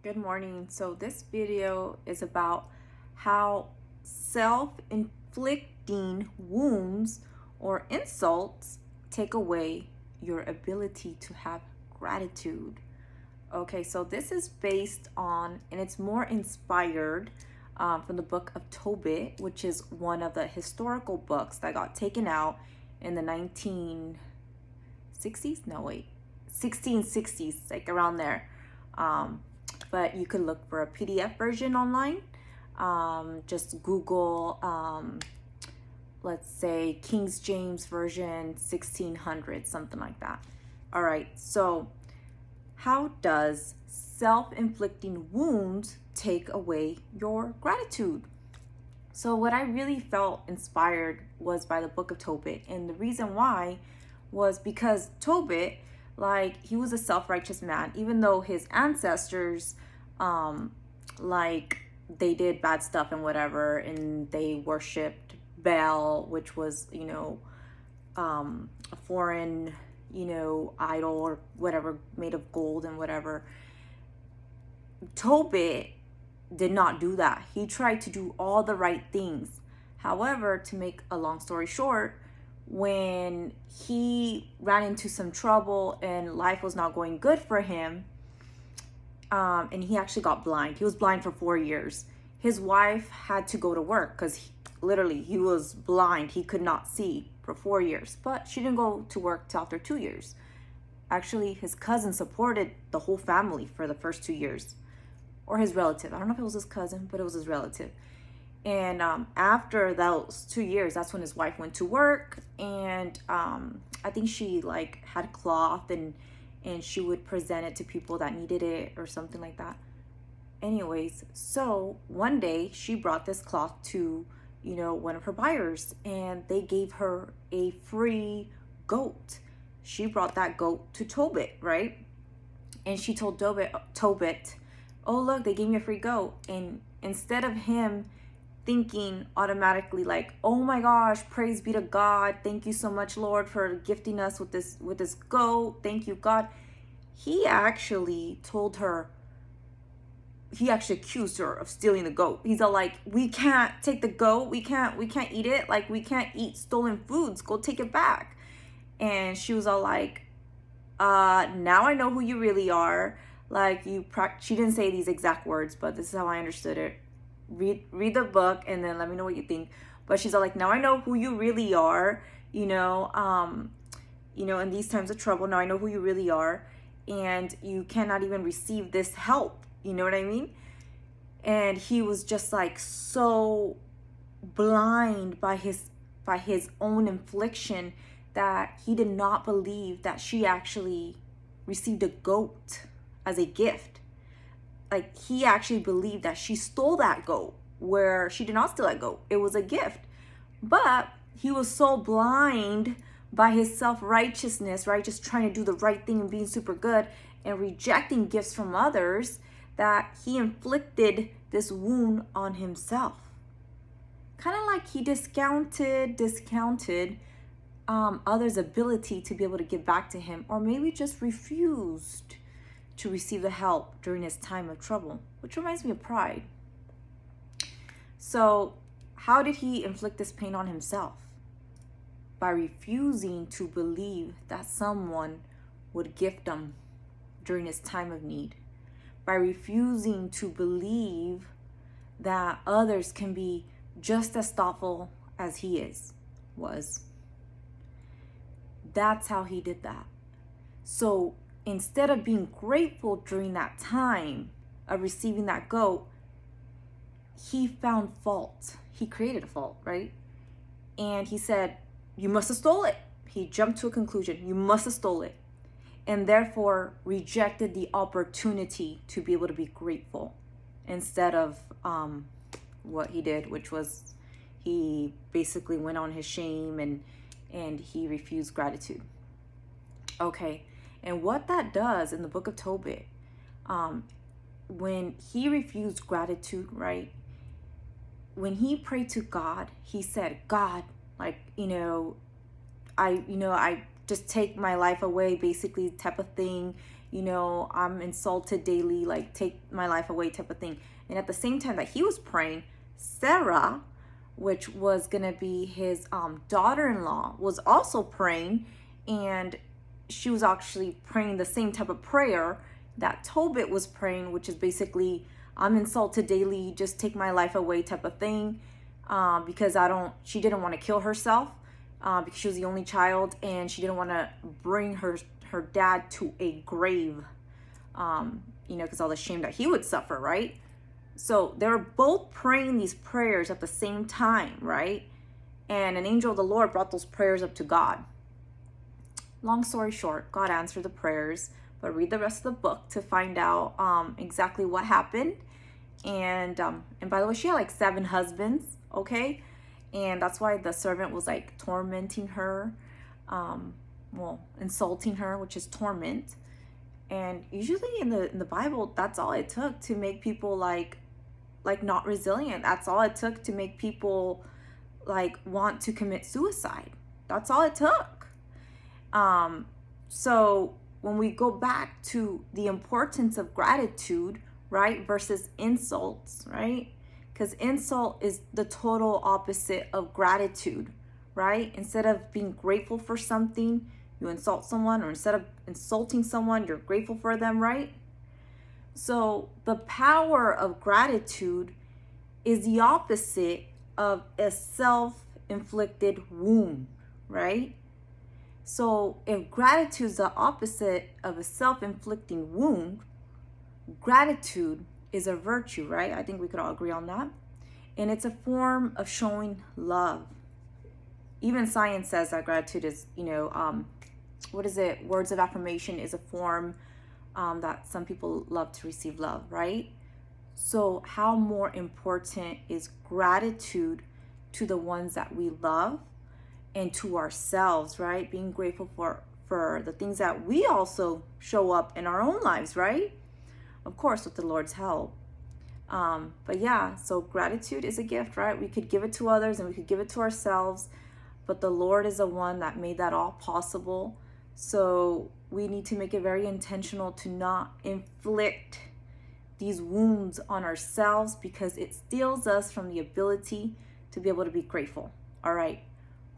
Good morning. So this video is about how self-inflicting wounds or insults take away your ability to have gratitude. Okay, so this is based on, and it's more inspired from the book of Tobit, which is one of the historical books that got taken out in the 1960s? No, wait, 1660s, like around there. But you could look for a PDF version online. Just Google, let's say, King James Version 1600, something like that. All right, so how does self-inflicting wounds take away your gratitude? So what I really felt inspired was by the book of Tobit. And the reason why was because Tobit, like, he was a self-righteous man, even though his ancestors, like, they did bad stuff and whatever, and they worshipped Baal, which was, a foreign, idol or whatever, made of gold and whatever. Tobit did not do that. He tried to do all the right things. However, to make a long story short, when he ran into some trouble and life was not going good for him, and he actually got blind. He was blind for 4 years. His wife had to go to work because literally he was blind. He could not see for 4 years, but she didn't go to work till after 2 years. Actually, his cousin supported the whole family for the first 2 years, or his relative. I don't know if it was his cousin, but it was his relative. And after those 2 years, that's when his wife went to work, and I think she like had cloth and she would present it to people that needed it or something like that. Anyways, so one day she brought this cloth to one of her buyers, and they gave her a free goat. She brought that goat to Tobit, right? And she told Tobit, oh look, they gave me a free goat. And instead of him thinking automatically like, oh my gosh, praise be to God, thank you so much, Lord, for gifting us with this goat, thank you, God, he actually told her, he actually accused her of stealing the goat. He's all like, we can't take the goat, we can't eat it, like we can't eat stolen foods, go take it back. And she was all like, now I know who you really are. Like, she didn't say these exact words, but this is how I understood it. Read the book and then let me know what you think. But she's all like, now I know who you really are, in these times of trouble, now I know who you really are, and you cannot even receive this help. You know what I mean? And he was just like so blind by his own infliction that he did not believe that she actually received a goat as a gift. Like, he actually believed that she stole that goat, where she did not steal that goat. It was a gift. But he was so blind by his self-righteousness, right? Just trying to do the right thing and being super good and rejecting gifts from others, that he inflicted this wound on himself. Kind of like he discounted others' ability to be able to give back to him, or maybe just refused to receive the help during his time of trouble, which reminds me of pride. So how did he inflict this pain on himself? By refusing to believe that someone would gift him during his time of need. By refusing to believe that others can be just as thoughtful as he was. That's how he did that. So instead of being grateful during that time of receiving that goat, he found fault. He created a fault, right? And he said, you must have stole it. He jumped to a conclusion. You must have stole it. And therefore rejected the opportunity to be able to be grateful, instead of what he did, which was he basically went on his shame and he refused gratitude. Okay. And what that does in the book of Tobit, when he refused gratitude, right? When he prayed to God, he said, God, like, I just take my life away, basically, type of thing. I'm insulted daily, like take my life away type of thing. And at the same time that he was praying, Sarah, which was gonna be his daughter-in-law, was also praying, and she was actually praying the same type of prayer that Tobit was praying, which is basically, I'm insulted daily, just take my life away type of thing, because she didn't want to kill herself, because she was the only child, and she didn't want to bring her dad to a grave, because all the shame that he would suffer, right? So they were both praying these prayers at the same time, right? And an angel of the Lord brought those prayers up to God. Long story short, God answered the prayers, but read the rest of the book to find out exactly what happened. And by the way, she had like 7 husbands, okay? And that's why the servant was like tormenting her, insulting her, which is torment. And usually in the Bible, that's all it took to make people like not resilient. That's all it took to make people like want to commit suicide. That's all it took. So when we go back to the importance of gratitude, right, versus insults, right? Because insult is the total opposite of gratitude, right? Instead of being grateful for something, you insult someone, or instead of insulting someone, you're grateful for them, right? So the power of gratitude is the opposite of a self-inflicted wound, right? So if gratitude is the opposite of a self-inflicting wound, gratitude is a virtue, right? I think we could all agree on that. And it's a form of showing love. Even science says that gratitude is, words of affirmation is a form that some people love to receive love, right? So how more important is gratitude to the ones that we love and to ourselves, right? Being grateful for the things that we also show up in our own lives, right? Of course, with the Lord's help. But yeah, so gratitude is a gift, right? We could give it to others and we could give it to ourselves, but the Lord is the one that made that all possible. So we need to make it very intentional to not inflict these wounds on ourselves, because it steals us from the ability to be able to be grateful. All right.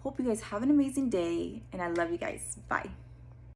Hope you guys have an amazing day, and I love you guys. Bye.